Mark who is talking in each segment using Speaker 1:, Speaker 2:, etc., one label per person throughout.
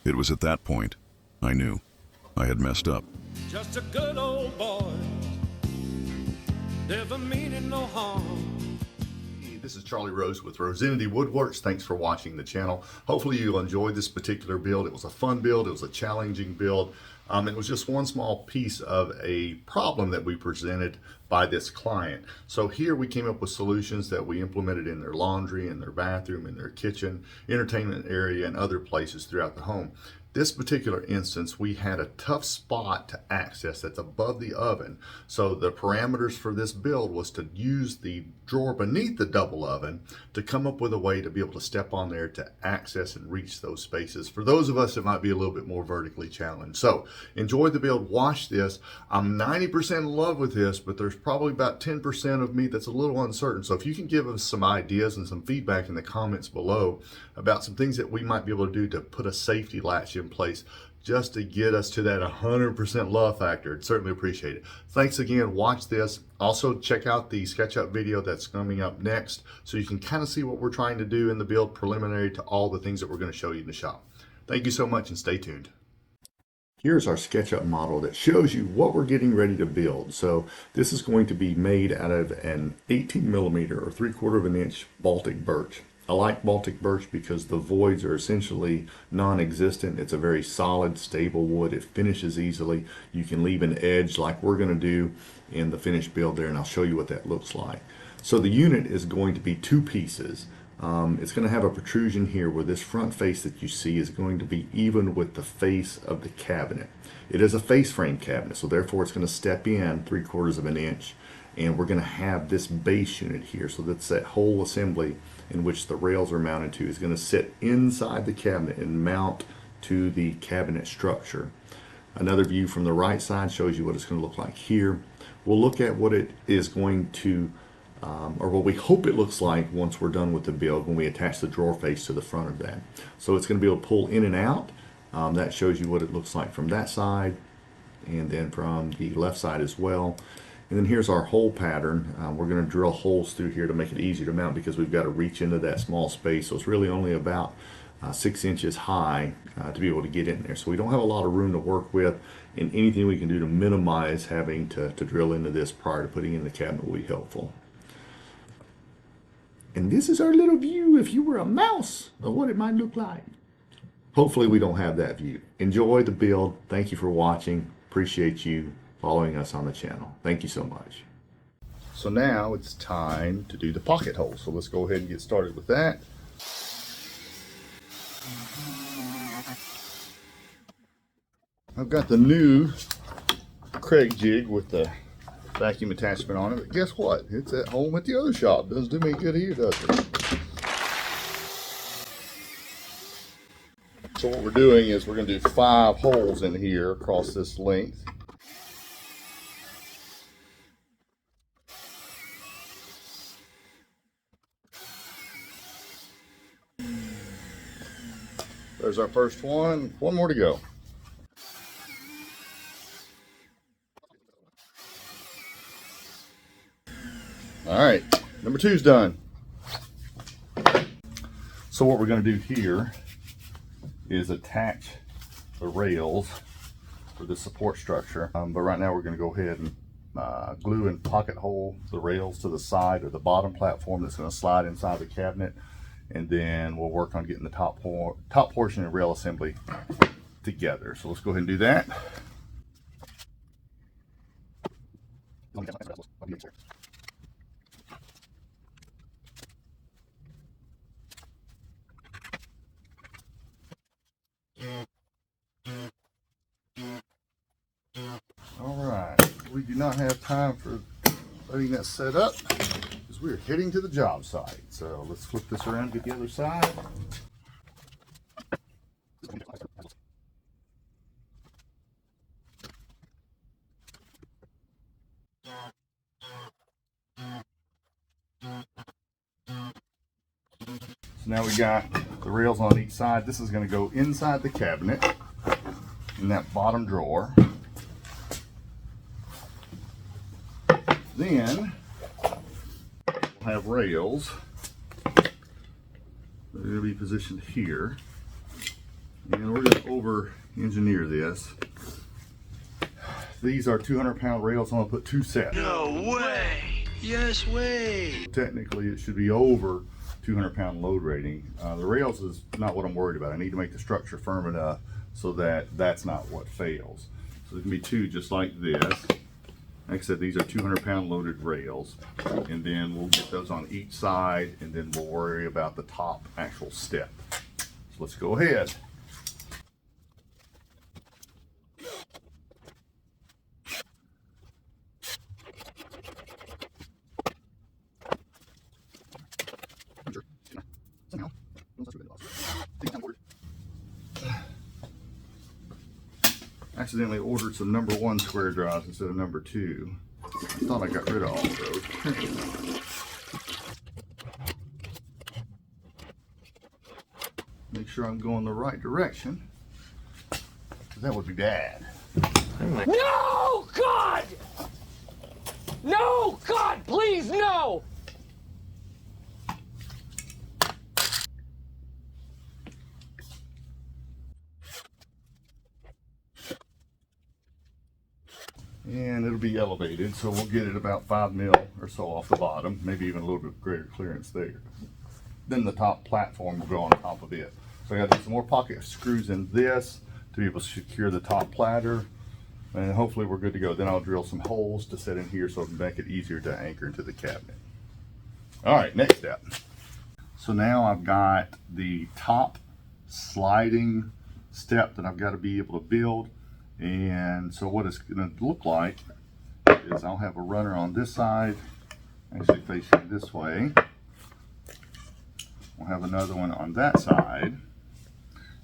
Speaker 1: It was at that point I knew I had messed up.
Speaker 2: Just a good old boy, never meaning no harm.
Speaker 3: This is Charlie Rose with Rosinity Woodworks. Thanks for watching the channel. Hopefully you enjoyed this particular build. It was a fun build. It was a challenging build. It was just one small piece of a problem that we presented by this client. So here we came up with solutions that we implemented in their laundry, in their bathroom, in their kitchen, entertainment area, and other places throughout the home. This particular instance, we had a tough spot to access that's above the oven. So the parameters for this build was to use the drawer beneath the double oven to come up with a way to be able to step on there to access and reach those spaces. For those of us that might be a little bit more vertically challenged. So enjoy the build, watch this. I'm 90% in love with this, but there's probably about 10% of me that's a little uncertain. So if you can give us some ideas and some feedback in the comments below about some things that we might be able to do to put a safety latch in place just to get us to that 100% love factor, I'd certainly appreciate it. Thanks again, watch this. Also check out the SketchUp video that's coming up next so you can kind of see what we're trying to do in the build preliminary to all the things that we're going to show you in the shop. Thank you so much and stay tuned. Here's our SketchUp model that shows you what we're getting ready to build. So this is going to be made out of an 18mm or 3/4 of an inch Baltic birch. I like Baltic birch because the voids are essentially non-existent. It's a very solid, stable wood. It finishes easily. You can leave an edge like we're going to do in the finished build there, and I'll show you what that looks like. So the unit is going to be two pieces. It's going to have a protrusion here where this front face that you see is going to be even with the face of the cabinet. It is a face frame cabinet, so therefore it's going to step in 3/4 of an inch, and we're going to have this base unit here. So that's that whole assembly in which the rails are mounted to is going to sit inside the cabinet and mount to the cabinet structure. Another view from the right side shows you what it's going to look like here. We'll look at what it is going to or what we hope it looks like once we're done with the build when we attach the drawer face to the front of that. So it's going to be able to pull in and out. That shows you what it looks like from that side and then from the left side as well. And then here's our hole pattern. We're going to drill holes through here to make it easier to mount because we've got to reach into that small space. So it's really only about 6 inches high to be able to get in there. So we don't have a lot of room to work with, and anything we can do to minimize having to drill into this prior to putting in the cabinet will be helpful. And this is our little view if you were a mouse of what it might look like. Hopefully we don't have that view. Enjoy the build. Thank you for watching. Appreciate you following us on the channel. Thank you so much. So now it's time to do the pocket hole. So let's go ahead and get started with that. I've got the new Craig jig with the vacuum attachment on it, but guess what? It's at home at the other shop. Doesn't do me good here, does it? So what we're doing is we're going to do 5 holes in here across this length. There's our first one. One more to go. All right, number 2's done. So what we're going to do here is attach the rails for the support structure. But right now we're going to go ahead and glue and pocket hole the rails to the side of the bottom platform that's going to slide inside the cabinet. And then we'll work on getting the top portion of rail assembly together. So let's go ahead and do that. All right, we do not have time for letting that set up because we're heading to the job site. So let's flip this around, get the other side. So now we got the rails on each side. This is going to go inside the cabinet in that bottom drawer. Then we'll have rails. They're going to be positioned here. And we're going to over-engineer this. These are 200-pound rails. I'm going to put 2 sets.
Speaker 4: No way! Yes way!
Speaker 3: Technically, it should be over 200-pound load rating. The rails is not what I'm worried about. I need to make the structure firm enough so that that's not what fails. So there's going to be 2 just like this. Like I said, these are 200-pound loaded rails. And then we'll get those on each side, and then we'll worry about the top actual step. So let's go ahead. Accidentally ordered some number 1 square drives instead of number 2. I thought I got rid of all of those. Make sure I'm going the right direction, because that would be bad.
Speaker 5: No, God! No, God, please, no!
Speaker 3: And it'll be elevated, so we'll get it about 5 mil or so off the bottom, maybe even a little bit greater clearance there. Then the top platform will go on top of it. So I got to do some more pocket screws in this to be able to secure the top platter, and hopefully we're good to go. Then I'll drill some holes to set in here so it can make it easier to anchor into the cabinet. All right, next step. So now I've got the top sliding step that I've got to be able to build. And so what it's going to look like is I'll have a runner on this side, actually facing this way. We'll have another one on that side.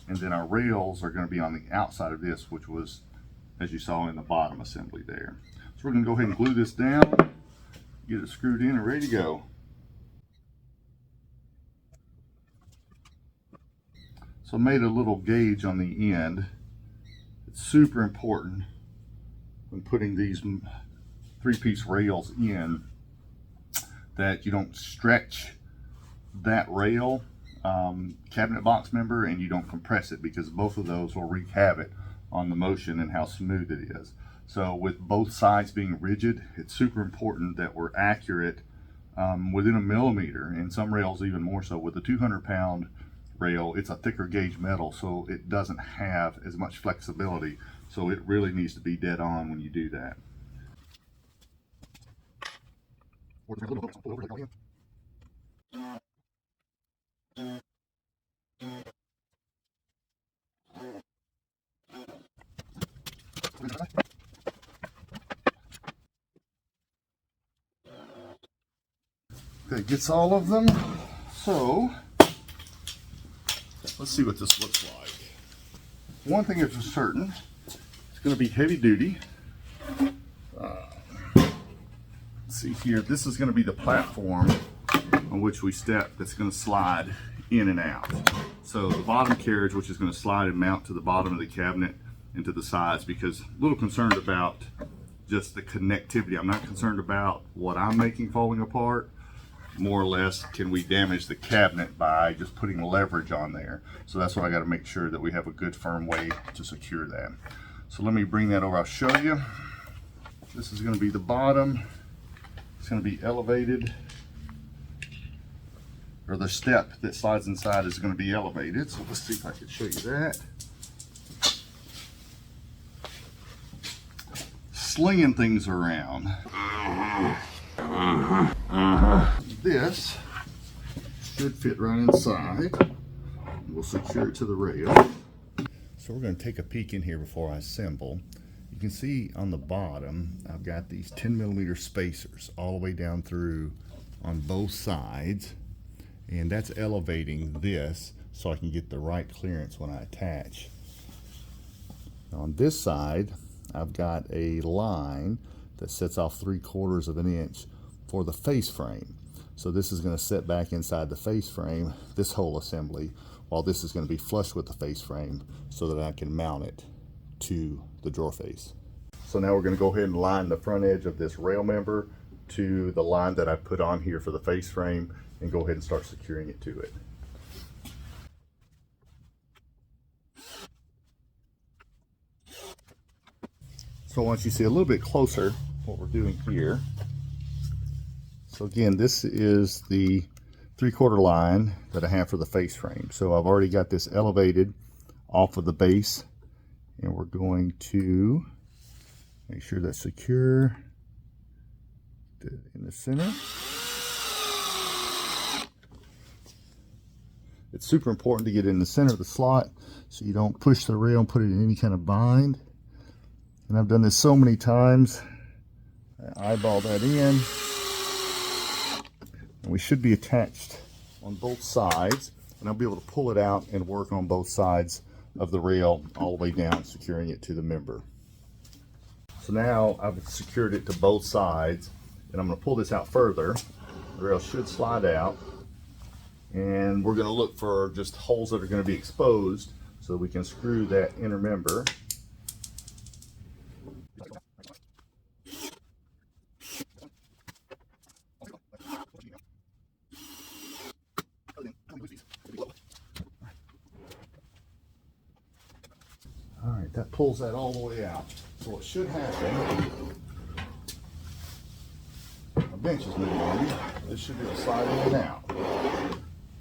Speaker 3: And then our rails are going to be on the outside of this, which was, as you saw in the bottom assembly there. So we're going to go ahead and glue this down, get it screwed in and ready to go. So I made a little gauge on the end. It's super important when putting these 3-piece rails in that you don't stretch that rail cabinet box member and you don't compress it, because both of those will wreak havoc on the motion and how smooth it is. So with both sides being rigid, it's super important that we're accurate within a millimeter, and some rails even more so. With a 200-pound rail, it's a thicker gauge metal, so it doesn't have as much flexibility, so it really needs to be dead on when you do that. Okay, gets all of them. So let's see what this looks like. One thing is for certain, it's going to be heavy duty. Let's see here, this is going to be the platform on which we step, that's going to slide in and out. So the bottom carriage, which is going to slide and mount to the bottom of the cabinet and to the sides, because I'm a little concerned about just the connectivity. I'm not concerned about what I'm making falling apart. More or less, can we damage the cabinet by just putting leverage on there? So that's what I got to make sure, that we have a good firm way to secure that. So let me bring that over, I'll show you. This is going to be the bottom. It's going to be elevated, or the step that slides inside is going to be elevated. So let's see if I can show you that. Slinging things around. This should fit right inside. We'll secure it to the rail. So we're going to take a peek in here before I assemble. You can see on the bottom, I've got these 10mm spacers all the way down through on both sides, and that's elevating this so I can get the right clearance when I attach. On this side, I've got a line that sets off 3/4 of an inch for the face frame. So this is going to set back inside the face frame, this whole assembly, while this is going to be flush with the face frame so that I can mount it to the drawer face. So now we're going to go ahead and line the front edge of this rail member to the line that I put on here for the face frame, and go ahead and start securing it to it. So once you see a little bit closer what we're doing here. So again, this is the 3/4 line that I have for the face frame. So I've already got this elevated off of the base, and we're going to make sure that's secure in the center. It's super important to get in the center of the slot so you don't push the rail and put it in any kind of bind. And I've done this so many times. I eyeball that in. And we should be attached on both sides. And I'll be able to pull it out and work on both sides of the rail all the way down, securing it to the member. So now I've secured it to both sides. And I'm going to pull this out further. The rail should slide out. And we're going to look for just holes that are going to be exposed so we can screw that inner member. Alright, that pulls that all the way out. So what should happen, my bench is moving on me. This should be able to slide in and out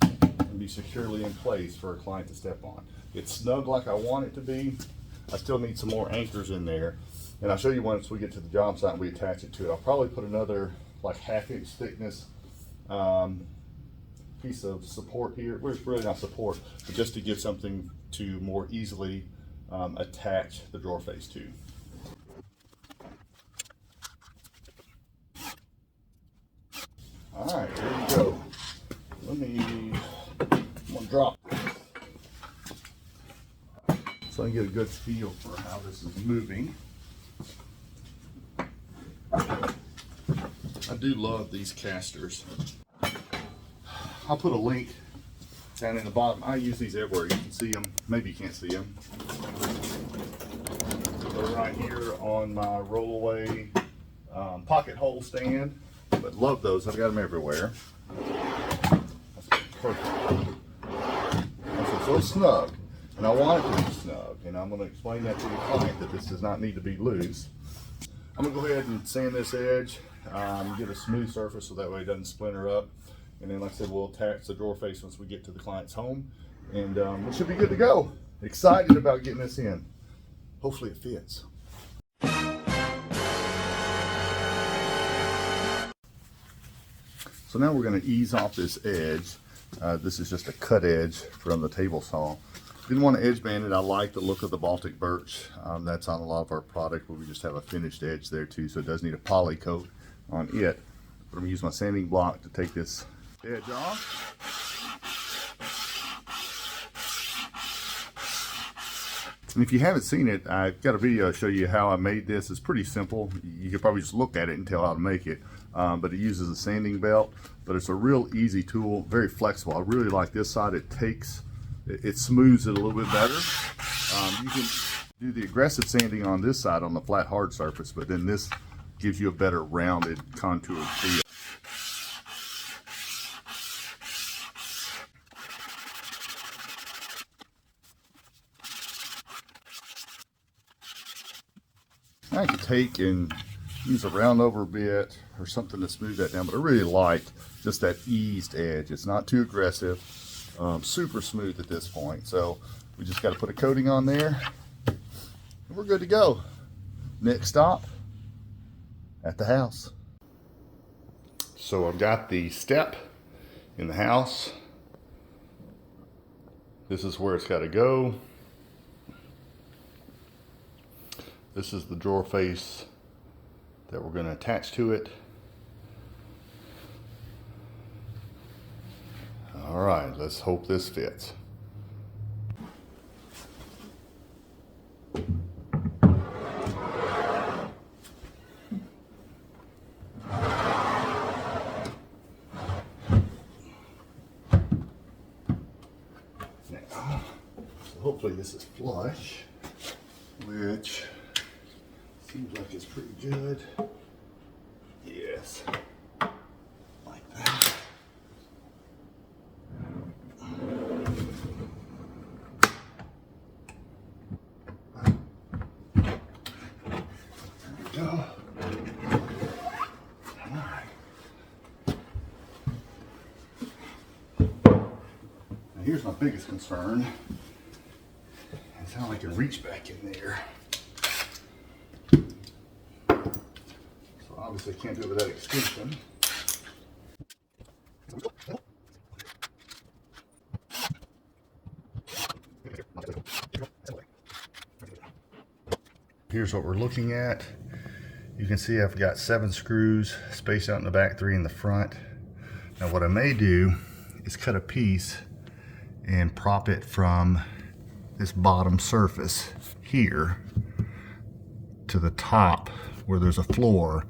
Speaker 3: and be securely in place for a client to step on. It's snug like I want it to be. I still need some more anchors in there. And I'll show you once we get to the job site and we attach it to it. I'll probably put another like 1/2 inch thickness piece of support here. Well, it's really not support, but just to give something to more easily attach the drawer face to. All right, here we go. I'm gonna drop so I can get a good feel for how this is moving. I do love these casters. I'll put a link down in the bottom. I use these everywhere. You can see them. Maybe you can't see them. They're right here on my rollaway pocket hole stand. But love those. I've got them everywhere. That's perfect. That's so snug. And I want it to be snug. And I'm going to explain that to the client that this does not need to be loose. I'm going to go ahead and sand this edge. Get a smooth surface so that way it doesn't splinter up. And then, like I said, we'll attach the drawer face once we get to the client's home. And we should be good to go. Excited about getting this in. Hopefully it fits. So now we're going to ease off this edge. This is just a cut edge from the table saw. Didn't want to edge band it. I like the look of the Baltic birch. That's on a lot of our product where we just have a finished edge there too, so it does need a poly coat on it. But I'm going to use my sanding block to take this edge off. And if you haven't seen it, I've got a video to show you how I made this. It's pretty simple. You could probably just look at it and tell how to make it. But it uses a sanding belt. But it's a real easy tool, very flexible. I really like this side. It smooths it a little bit better. You can do the aggressive sanding on this side on the flat hard surface, but then this gives you a better rounded contoured feel. I could take and use a round over bit or something to smooth that down, but I really like just that eased edge. It's not too aggressive, super smooth at this point. So we just got to put a coating on there and we're good to go. Next stop, at the house. So I've got the step in the house. This is where it's got to go. This is the drawer face that we're going to attach to it. All right, let's hope this fits. Now, so hopefully this is flush, which seems like it's pretty good. Yes. Like that. go. Alright. Now here's my biggest concern. Is how I can reach back in there. So obviously I can't do it without extension. Here's what we're looking at. You can see I've got 7 screws spaced out in the back, 3 in the front. Now what I may do is cut a piece and prop it from this bottom surface here to the top where there's a floor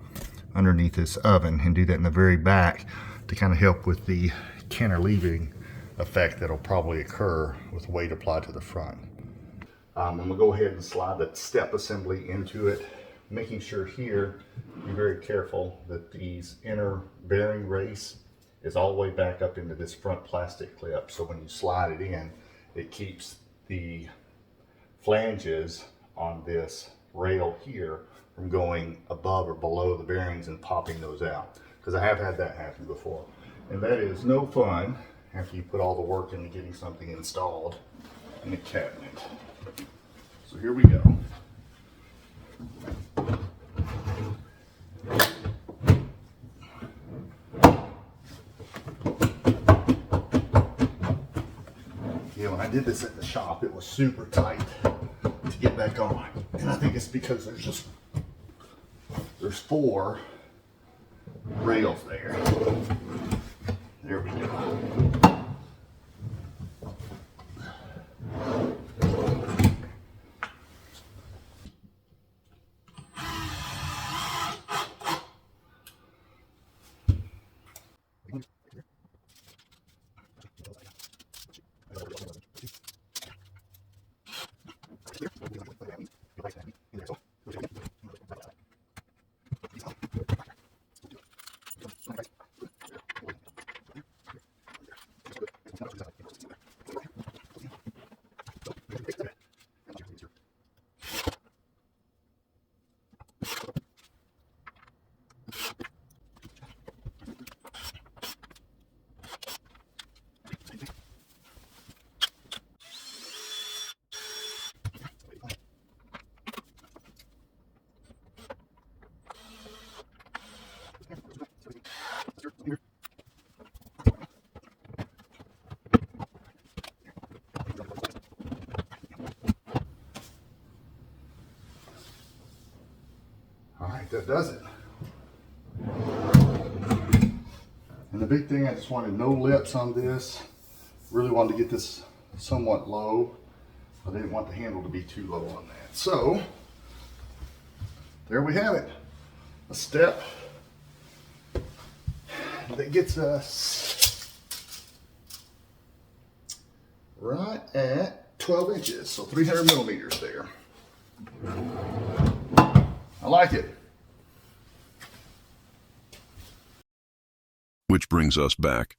Speaker 3: underneath this oven, and do that in the very back to kind of help with the cantilevering effect that'll probably occur with weight applied to the front. I'm going to go ahead and slide that step assembly into it, making sure here, be very careful that these inner bearing race is all the way back up into this front plastic clip. So when you slide it in, it keeps the flanges on this rail here from going above or below the bearings and popping those out. Because I have had that happen before. And that is no fun after you put all the work into getting something installed in a cabinet. So here we go. Yeah, when I did this at the shop, it was super tight to get back on. And I think it's because there's 4 rails there. There we go. That does it. And the big thing, I just wanted no lips on this. Really wanted to get this somewhat low. I didn't want the handle to be too low on that. So, there we have it. A step that gets us right at 12 inches. So 300 millimeters there. I like it.
Speaker 1: Which brings us back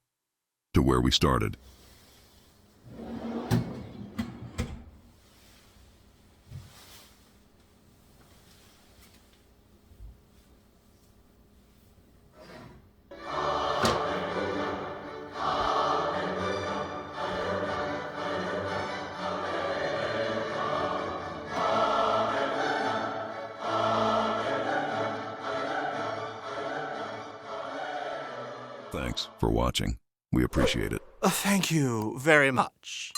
Speaker 1: to where we started. Thanks for watching. We appreciate it.
Speaker 6: Thank you very much.